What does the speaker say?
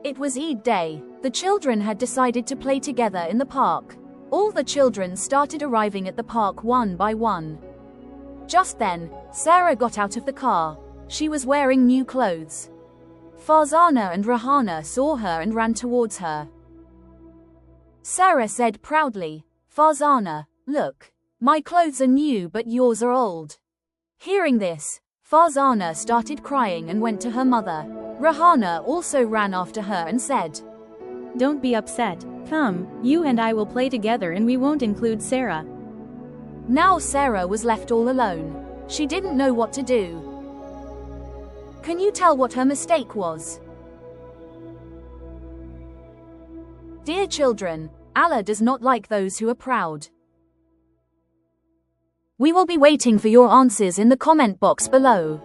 It was Eid day. The children had decided to play together in the park. All the children started arriving at the park one by one. Just then, Sarah got out of the car. She was wearing new clothes. Farzana and Rahana saw her and ran towards her. Sarah said proudly, "Farzana, look. My clothes are new but yours are old." Hearing this, Farzana started crying and went to her mother. Rahana also ran after her and said, "Don't be upset. Come, you and I will play together and we won't include Sarah." Now Sarah was left all alone. She didn't know what to do. Can you tell what her mistake was? Dear children, Allah does not like those who are proud. We will be waiting for your answers in the comment box below.